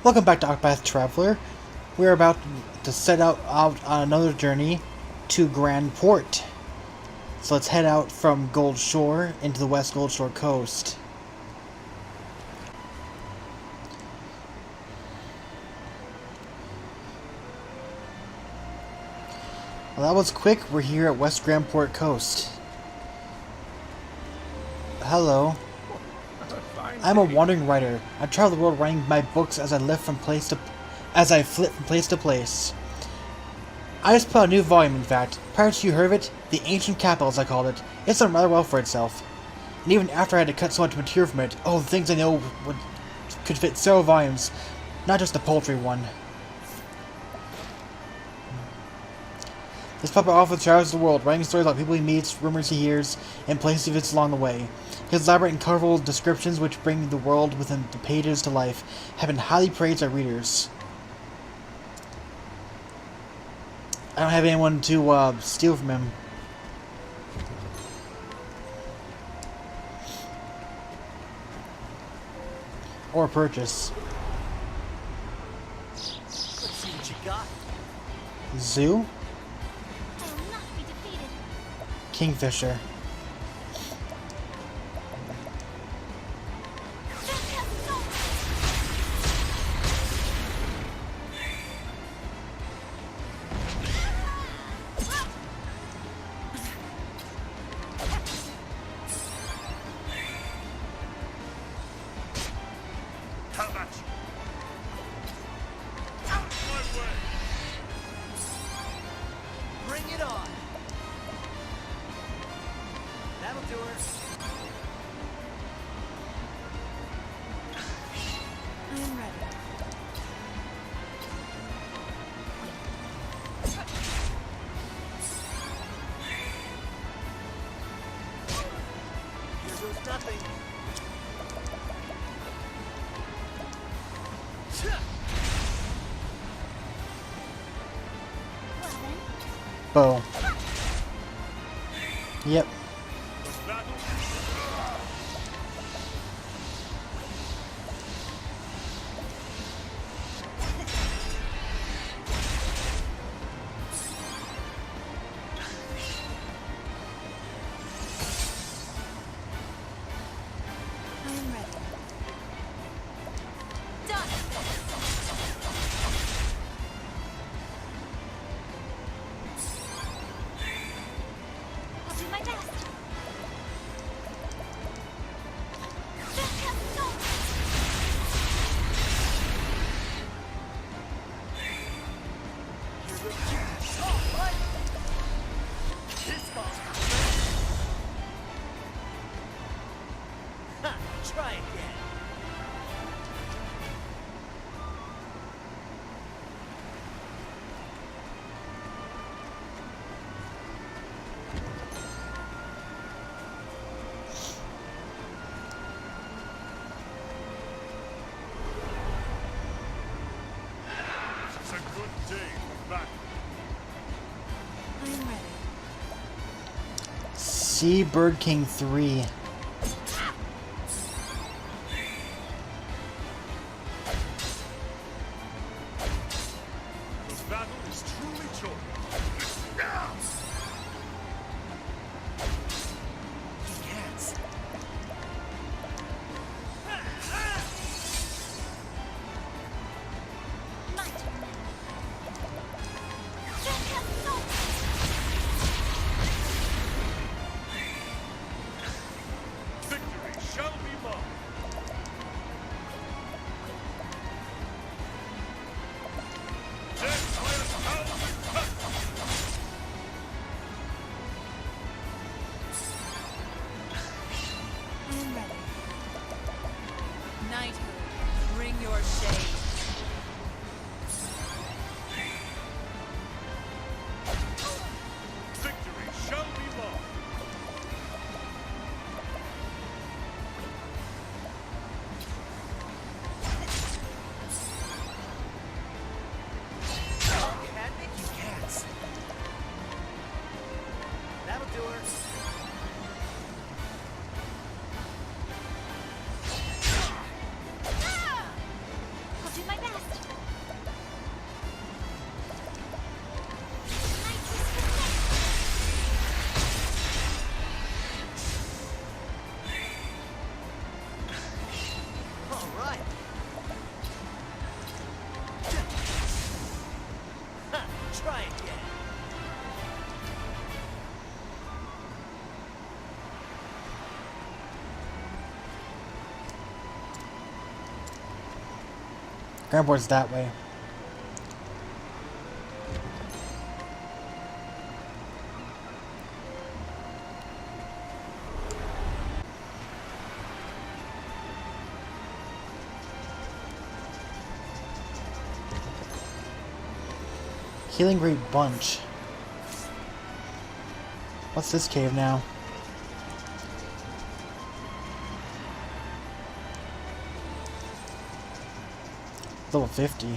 Welcome back to Octopath Traveler. We're about to set out on another journey to Grandport. So let's head out from Gold Shore into the West Gold Shore coast. Well, that was quick. We're here at West Grandport Coast. Hello. I'm a wandering writer. I travel the world writing my books as I flit from place to place. I just put out a new volume, in fact. Prior to you heard of it, The Ancient Capital, as I called it. It's done rather well for itself. And even after I had to cut so much material from it, the things I know could fit several volumes, not just the poultry one. This puppet often travels the world, writing stories about people he meets, rumors he hears, and places he visits along the way. His elaborate and colorful descriptions, which bring the world within the pages to life, have been highly praised by readers. I don't have anyone to steal from him. Or purchase. Let's see what you got. Zoo? I will not be defeated. Kingfisher. How much? Out my way! Bring it on! That'll do her. I'm ready. Here goes nothing. Well then, Bow. Yep. I am ready. Done. I'll do my best. Try again. It's a good day for battle. I am ready. Sea Bird King 3. This battle is truly chosen. Yes. My turn now. Victory shall be mine. Death by a thousand cuts. I am ready. Knighthood, bring your shade. Victory shall be mine. You had me? You can't. That'll do her. Try again. Grandport's that way. Healing Great Bunch. What's this cave now? Level 50.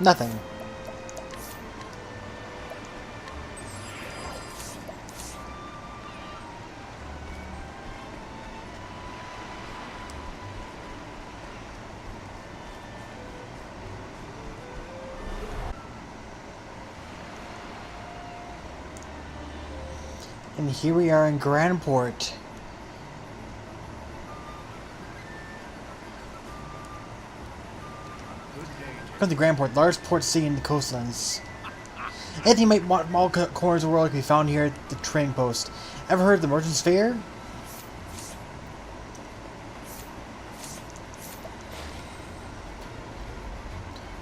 Nothing. And here we are in Grandport. From the Grandport, largest port city in the coastlands. Anything you might want from all corners of the world can be found here at the trading post. Ever heard of the Merchant's Fair?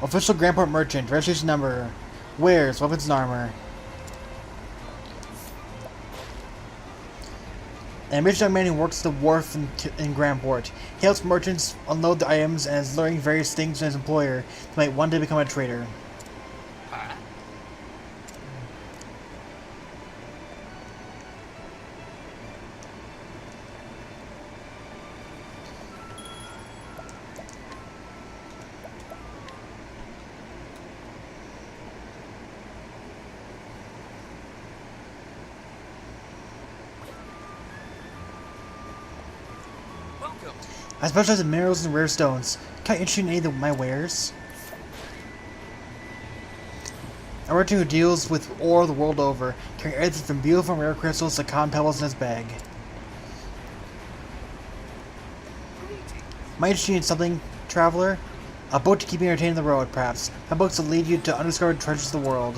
Official Grandport Merchant, registration number, wares, weapons and armor. An ambitious young man who works at the wharf in Grandport. He helps merchants unload their items and is learning various things from his employer to might one day become a trader. Welcome. I specialize in minerals and rare stones. Can I interest you in any of my wares? A merchant who deals with ore the world over, carrying everything from beautiful rare crystals to common pebbles in his bag. Might interest you in something, traveler? A book to keep you entertained on the road, perhaps. My books will lead you to undiscovered treasures of the world.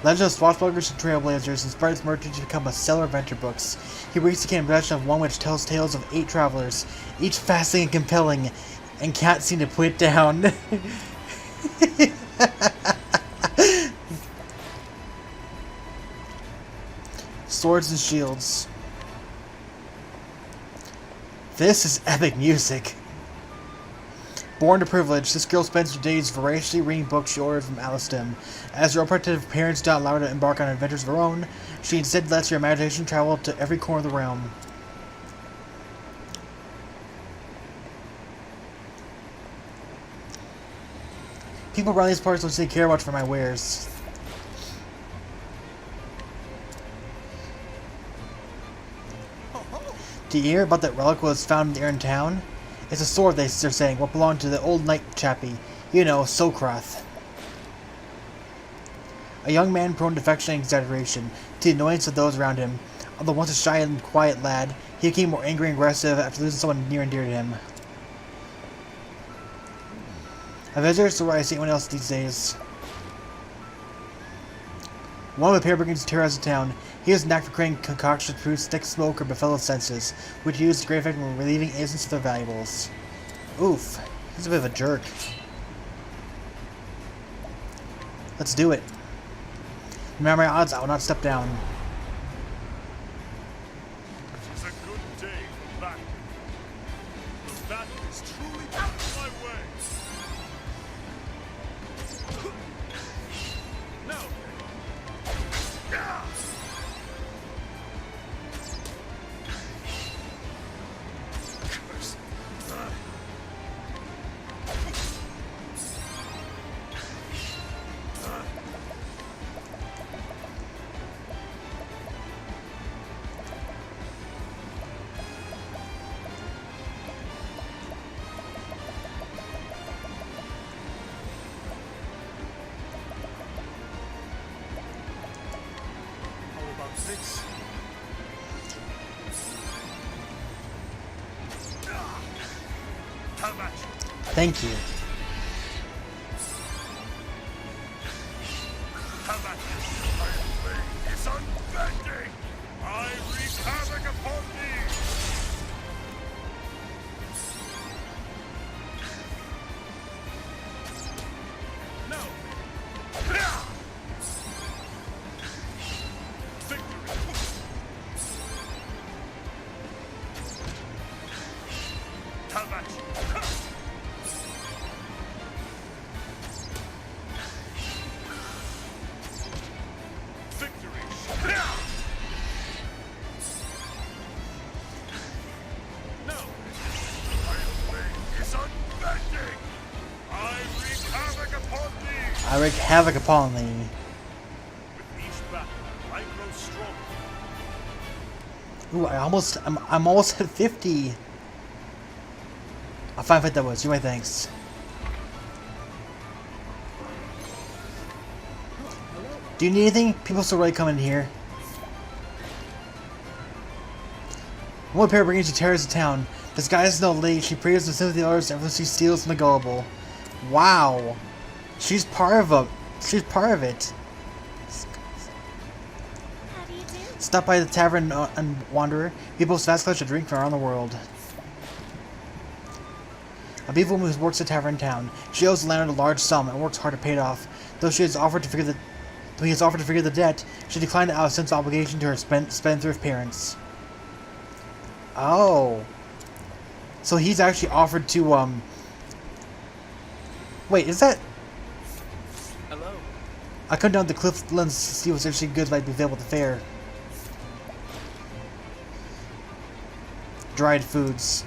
Legend of Swashbucklers and Trailblazers inspires merchant to become a seller of adventure books. He recently came in possession of one which tells tales of 8 travelers, each fascinating and compelling, and can't seem to put it down. Swords and shields. This is epic music. Born to privilege, this girl spends her days voraciously reading books she ordered from Alistim. As her protective parents do not allow her to embark on adventures of her own, she instead lets her imagination travel to every corner of the realm. People around these parts don't seem to care much for my wares. Do you hear about that relic was found there in town? It's a sword, they're saying, what belonged to the old knight chappie. You know, Socrath. A young man prone to affection and exaggeration, to the annoyance of those around him. Although once a shy and quiet lad, he became more angry and aggressive after losing someone near and dear to him. A visitor, so I see anyone else these days. One of the pair begins to terrorize the town. He has a knack for creating concoctions to produce thick smoke or befuddle senses, which he uses to great effect when relieving innocence of their valuables. Oof, he's a bit of a jerk. Let's do it. No matter my odds, I will not step down. It's a good day for battle. The battle is truly my way. No. Come at you. Thank you. Come at you. My blade is unbending. I wreak havoc upon thee. No. Victory. Come at you. Victory. No. My blade is unbending. I wreak havoc upon thee. I wreak havoc upon thee. With each battle, I grow stronger. Ooh, I'm almost at 50. A fine fight that was. Do my thanks. Do you need anything? People still really coming in here. One pair brings you terrors to town. Disguised as an old lady, she prays the sympathy of others ever she steals from the gullible. Wow. She's part of it. How do you do? Stop by the tavern and wanderer. People with fast clutch to drink from around the world. A beautiful woman who works at a tavern in town. She owes the landlord a large sum and works hard to pay it off. Though he has offered to forgive the debt, she declined out of sense of obligation to her spendthrift parents. Oh. So he's actually offered to, Wait, is that... Hello. I come down to Clifflands to see what actually goods might be available at the fair. Dried foods.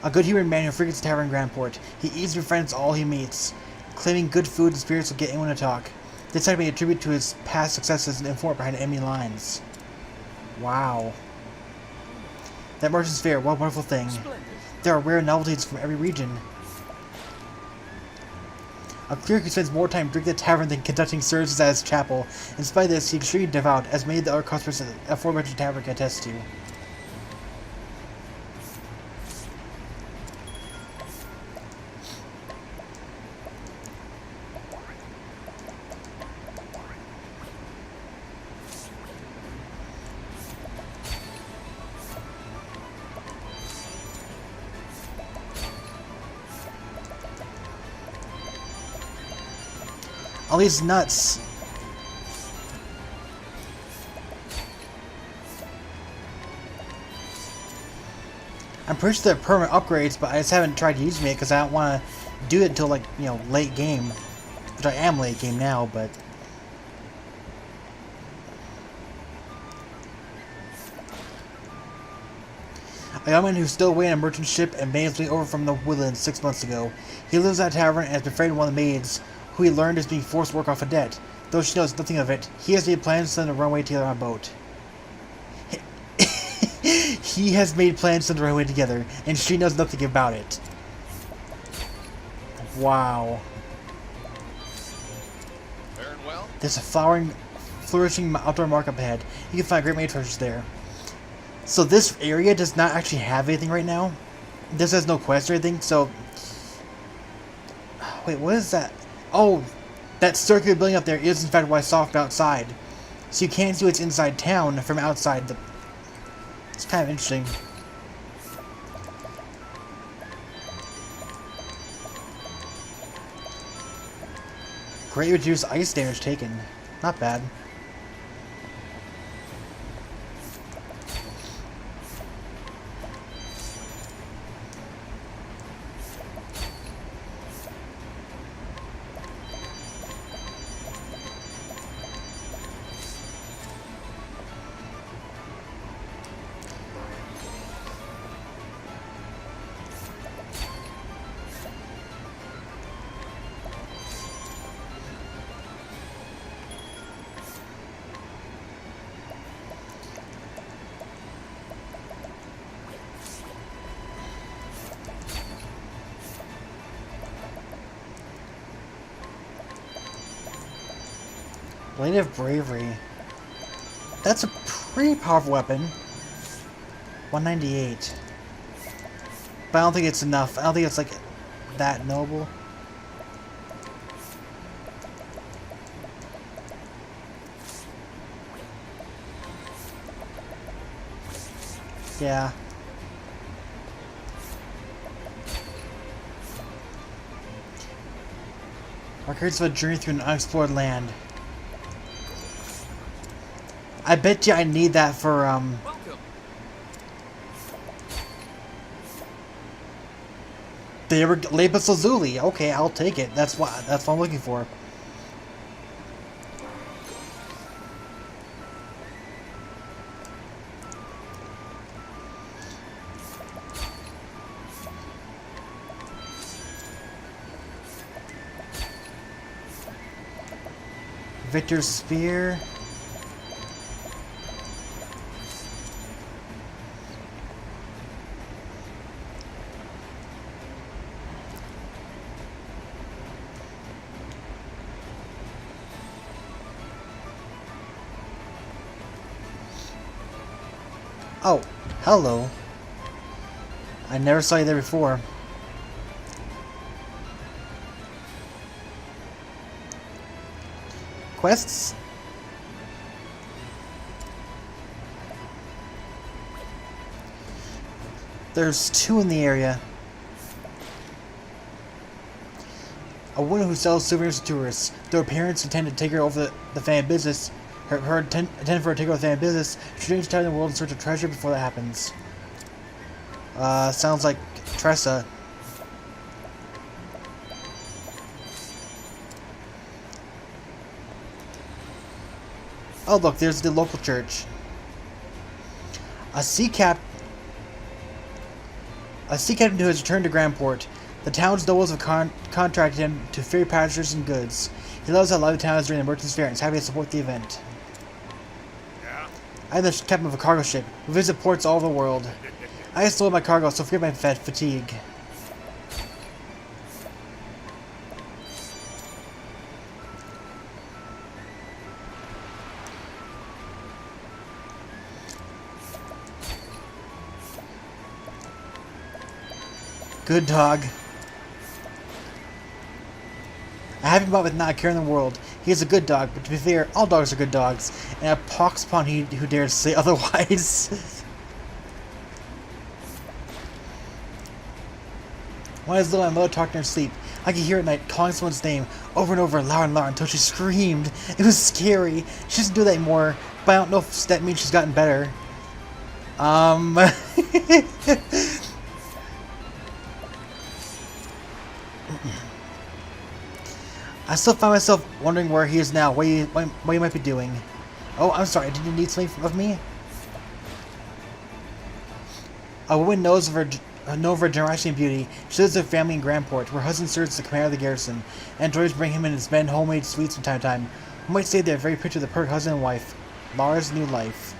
A good-humored man who frequents the tavern in Grandport. He eats and befriends all he meets. Claiming good food and spirits will get anyone to talk. This time may attribute to his past successes and informant behind enemy lines. Wow. That merchant's fair, what a wonderful thing. Splendid. There are rare novelties from every region. A cleric who spends more time drinking at the tavern than conducting services at his chapel. In spite of this, he is extremely devout, as many of the other customers at the aforementioned tavern can attest to. All these nuts. I'm pretty sure they're permanent upgrades, but I just haven't tried using it because I don't want to do it until, like, you know, late game. Which I am late game now, but... A young man who's still away on a merchant ship and made his way over from the woodlands 6 months ago. He lives at a tavern and has befriended one of the maids, who he learned is being forced to work off a debt. Though she knows nothing of it, he has made plans to send a runaway together on a boat. He has made plans to send a runaway together, and she knows nothing about it. Wow. Faring well? There's a flourishing outdoor market up ahead. You can find great many treasures there. So this area does not actually have anything right now. This has no quest or anything, so... Wait, what is that? Oh, that circular building up there is in fact what I saw from outside. So you can't see what's inside town from outside the... It's kind of interesting. Great reduced ice damage taken. Not bad. Blade of Bravery. That's a pretty powerful weapon. 198. But I don't think it's enough. I don't think it's like that noble. Yeah. Records of a journey through an unexplored land. I bet you I need that for Welcome. They were Lapis Lazuli. Okay, I'll take it. That's what I'm looking for. Victor's Spear. Oh, hello. I never saw you there before. Quests? There's 2 in the area. A woman who sells souvenirs to tourists. Though her parents intend to take her over the family business, her intend for her to take over the family business, she dreams of traveling the world in search of treasure before that happens. Sounds like Tressa. Oh look, there's the local church. A sea captain who has returned to Grandport. The town's nobles have contracted him to ferry passengers and goods. He loves how loud the town is during the merchant's fair and is happy to support the event. Yeah? I'm the captain of a cargo ship. We visit ports all over the world. I just load my cargo, so forgive my fatigue. Good dog. I have him out with not a care in the world. He is a good dog, but to be fair, all dogs are good dogs, and a pox upon he who dares say otherwise. One is little and mother talked in her sleep. I could hear her at night calling someone's name over and over, louder and louder, until she screamed. It was scary. She doesn't do that anymore, but I don't know if that means she's gotten better. I still find myself wondering where he is now, what he might be doing. Oh, I'm sorry, did you need something of me? A woman knows of her generosity and beauty. She lives with her family in Grandport. Her husband serves as the commander of the garrison, and enjoys bringing him and his men homemade sweets from time to time. One might say they're a very picture of the perfect husband and wife. Lara's new life.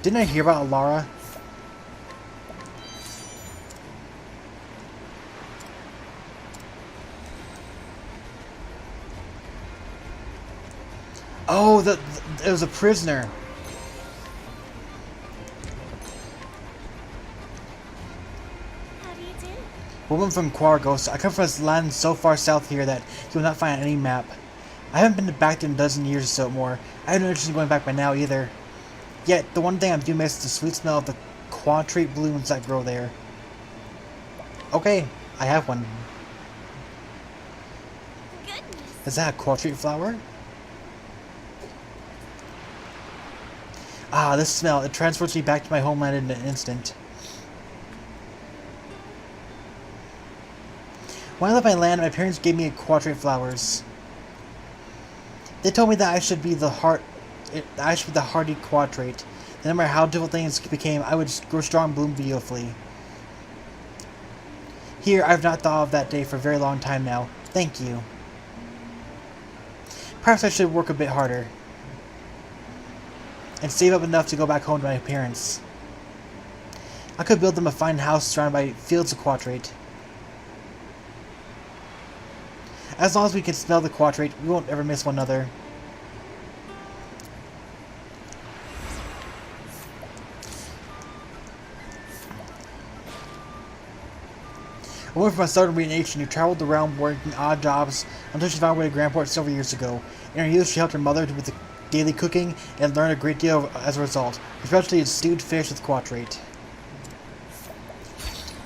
Didn't I hear about Lara? Oh, it was a prisoner. How do you do? Woman from Quargos. I come from a land so far south here that you will not find on any map. I haven't been back there in a dozen years or so more. I have no interest in going back by now either. Yet, the one thing I do miss is the sweet smell of the quadrate blooms that grow there. Okay, I have one. Goodness. Is that a quadrate flower? Ah, this smell. It transports me back to my homeland in an instant. When I left my land, my parents gave me quadrate flowers. They told me that I should be the hardy quadrate. That no matter how difficult things became, I would grow strong and bloom beautifully. Here, I've not thought of that day for a very long time now. Thank you. Perhaps I should work a bit harder. And save up enough to go back home to my parents. I could build them a fine house surrounded by fields of quadrate. As long as we can smell the quadrate, we won't ever miss one another. A woman from a southern nation who traveled the realm working odd jobs until she found her way to Grandport several years ago. In her youth, she helped her mother with the daily cooking and learned a great deal as a result, especially in stewed fish with quartrate.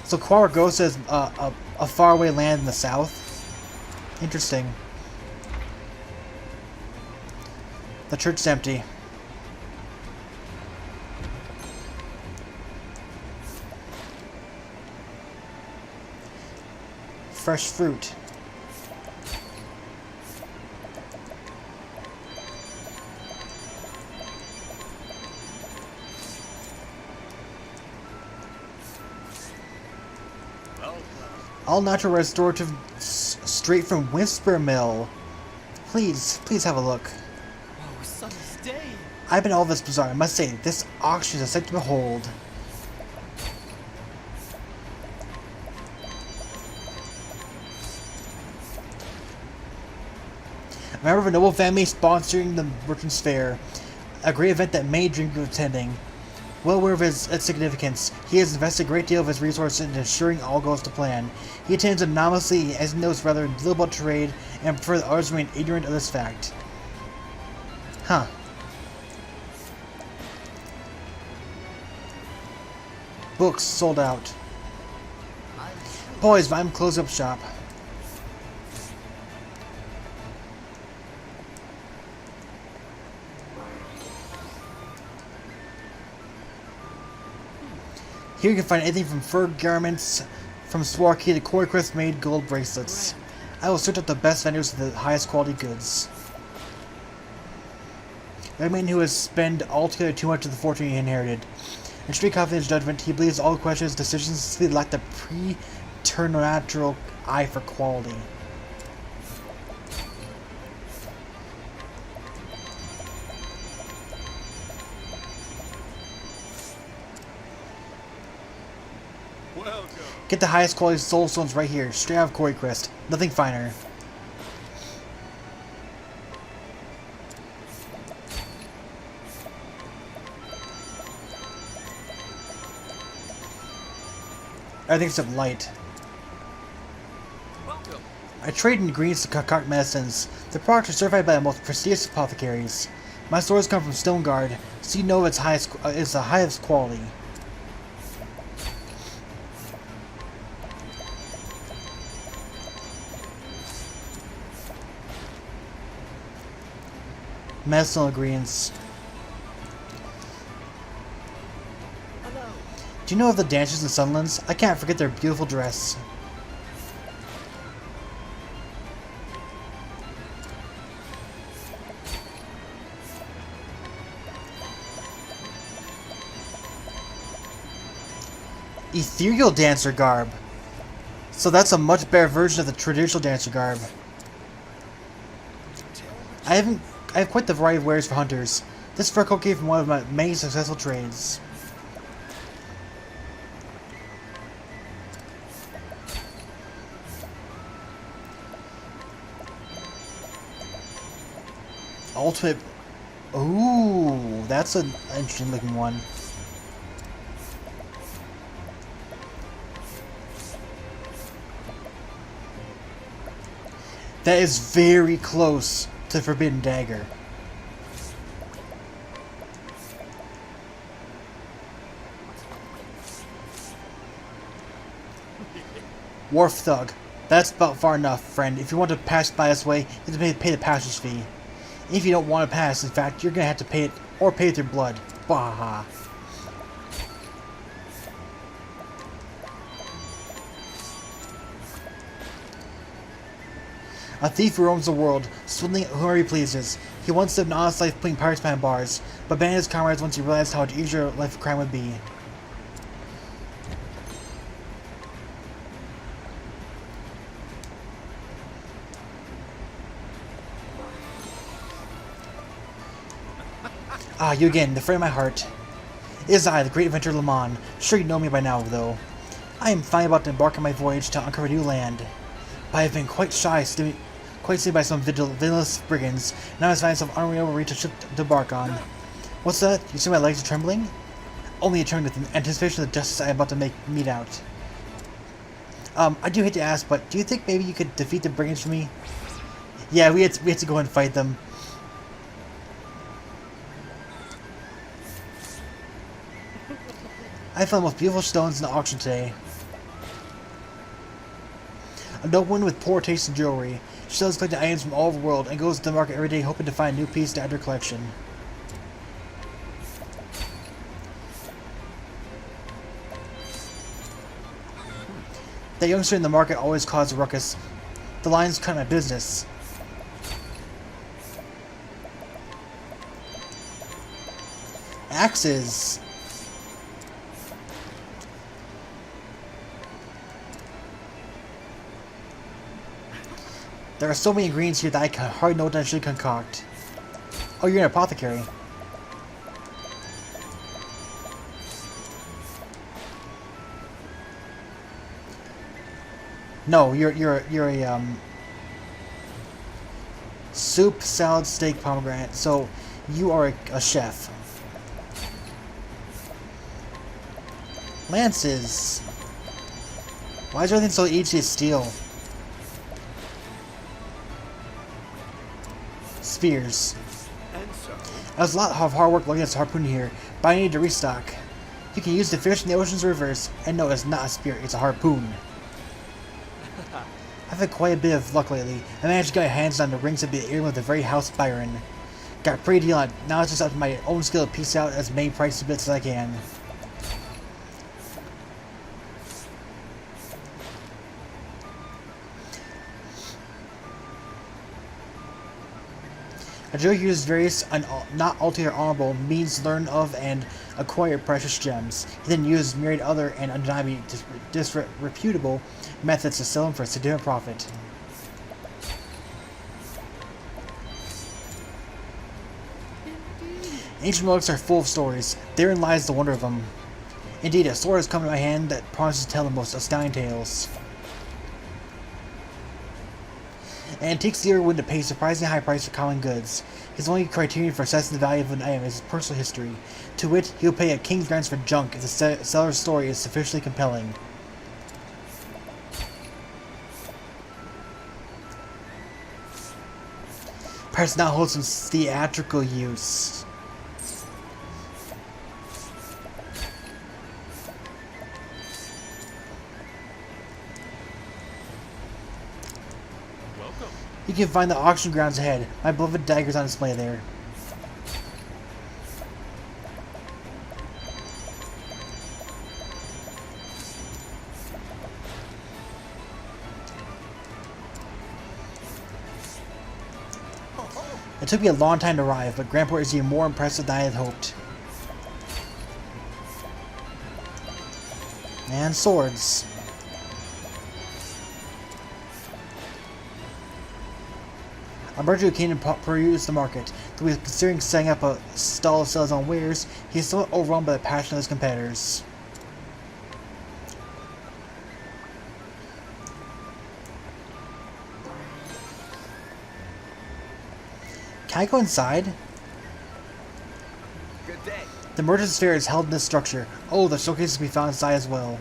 So Quaragosa is a faraway land in the south. Interesting. The church is empty. Fresh fruit. All natural restorative straight from Whisper Mill. Please have a look. Whoa, summer's day. I've been all this bizarre. I must say, this auction is a sight to behold. A member of a noble family sponsoring the Merchant's Fair, a great event that many dream of attending. Well aware of its significance, he has invested a great deal of his resources in ensuring all goes to plan. He attends anonymously as he knows rather little about trade and prefers that others remain ignorant of this fact. Huh. Books sold out. Boys, I'm closing up shop. Here you can find anything from fur garments, from Swarky to Coricrest made gold bracelets. I will search out the best vendors with the highest quality goods. A man who has spent altogether too much of the fortune he inherited. In straight confidence judgment, he believes all questions, decisions simply lack the preternatural eye for quality. Get the highest quality soul stones right here, straight out of Coricrest. Nothing finer. Everything except light. Welcome. I trade ingredients to concoct medicines. The products are certified by the most prestigious apothecaries. My stores come from Stoneguard, so you know it's the highest quality. Medicinal ingredients. Hello. Do you know of the dancers in Sunlands? I can't forget their beautiful dress. Ethereal dancer garb. So that's a much better version of the traditional dancer garb. I have quite the variety of wares for hunters. This fur coat came from one of my many successful trades. Ultimate. Ooh, that's an interesting looking one. That is very close to Forbidden Dagger. Wharf Thug. That's about far enough, friend. If you want to pass by this way, you have to pay the passage fee. If you don't want to pass, in fact, you're gonna have to pay it, or pay with your blood. Baha. A thief who roams the world, swindling whoever he pleases. He once lived an honest life putting pirates behind bars, but abandoned his comrades once he realized how much easier a life of crime would be. Ah, you again, the friend of my heart. It is I, the great adventurer Lamon. Sure you know me by now, though. I am finally about to embark on my voyage to uncover new land. But I have been quite seen by some villainous brigands, and now I find myself unable to reach a ship to embark on. What's that? You see my legs are trembling? Only a trembling with anticipation of the justice I am about to mete out. I do hate to ask, but do you think maybe you could defeat the brigands for me? Yeah, we had to go and fight them. I found the most beautiful stones in the auction today. A noblewoman with poor taste in jewelry. She sells collected items from all over the world and goes to the market every day hoping to find a new piece to add to her collection. That youngster in the market always caused a ruckus. The lions cut my business. Axes. There are so many ingredients here that I can hardly know what I should concoct. Oh, you're an apothecary. No, you're a soup, salad, steak, pomegranate. So you are a chef. Lances. Why is everything so easy to steal? Spears. And so, That was a lot of hard work looking at this harpoon here, but I need to restock. You can use the fish in the ocean's rivers, and no, it's not a spear, it's a harpoon. I've had quite a bit of luck lately. I managed to get my hands on the rings of the earring of the very house Byron. Got a pretty deal on it. Now it's just up to my own skill to piece out as many price bits as I can. A Joe uses various not altogether honorable means to learn of and acquire precious gems. He then uses myriad other and undeniably disreputable methods to sell them for a significant profit. Ancient relics are full of stories. Therein lies the wonder of them. Indeed, a sword has come to my hand that promises to tell the most astounding tales. An antique dealer willing to pay a surprisingly high price for common goods. His only criterion for assessing the value of an item is his personal history. To wit, he will pay a king's ransom for junk if the seller's story is sufficiently compelling. Perhaps now holds some theatrical use. You can find the auction grounds ahead. My beloved dagger's on display there. It took me a long time to arrive, but Grandport is even more impressive than I had hoped. And swords. A merchant who came to peruse the market. Though he was considering setting up a stall to sell his own wares, he is somewhat overwhelmed by the passion of his competitors. Can I go inside? Good day. The merchant's fair is held in this structure. Oh, the showcases can be found inside as well.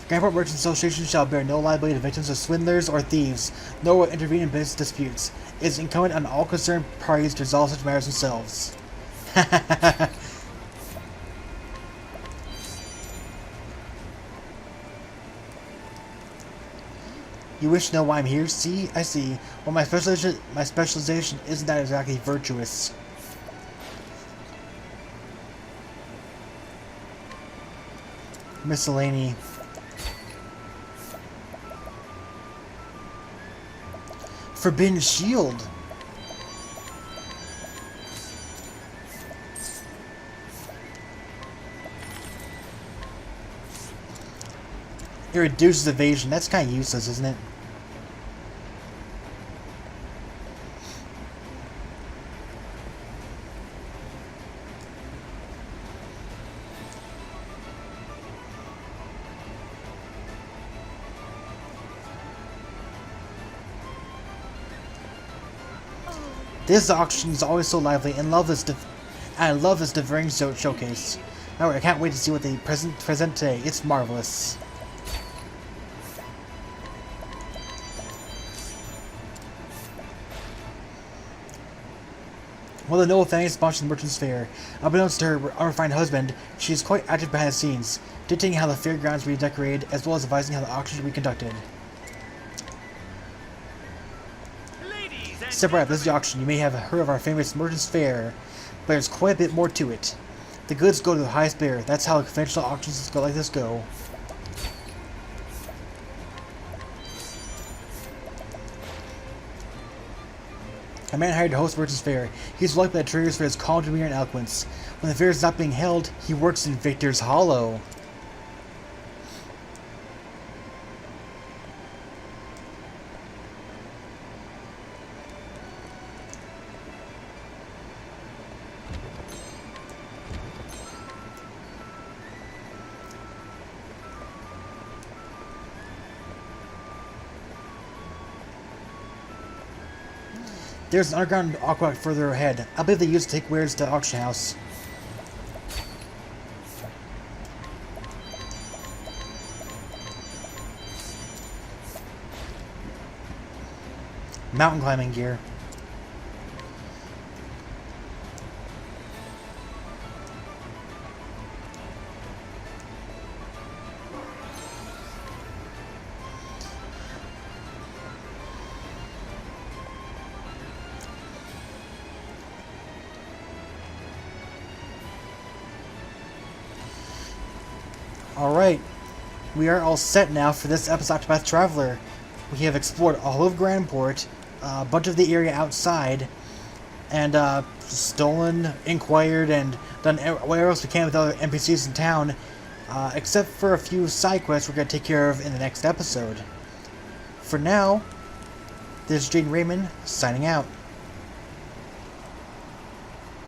The Grandport Merchant Association shall bear no liability to victims of swindlers or thieves, nor will intervene in business disputes. It is incumbent on all concerned parties to resolve such matters themselves. You wish to know why I'm here? See? I see. Well, my specialization isn't that exactly virtuous. Miscellany. Forbidden Shield. It reduces evasion. That's kind of useless, isn't it? This auction is always so lively, and I love this differing showcase. Alright, I can't wait to see what they present today. It's marvelous. Well, the no thanks sponsored the Merchant's Fair. Unbeknownst to her unrefined husband, she is quite active behind the scenes, dictating how the fairgrounds will be decorated, as well as advising how the auctions will be conducted. Step right up, this is the auction. You may have heard of our famous Merchant's Fair, but there's quite a bit more to it. The goods go to the highest bidder. That's how conventional auctions like this go. A man hired to host Merchant's Fair. He's liked by the traders for his calm demeanor and eloquence. When the fair is not being held, he works in Victor's Hollow. There's an underground aqueduct further ahead. I believe they used to take wares to the auction house. Mountain climbing gear. Alright, we are all set now for this episode of Octopath Traveler. We have explored all of Grandport, a bunch of the area outside, and stolen, inquired, and done whatever else we can with other NPCs in town, except for a few side quests we're going to take care of in the next episode. For now, this is JaidynReiman, signing out.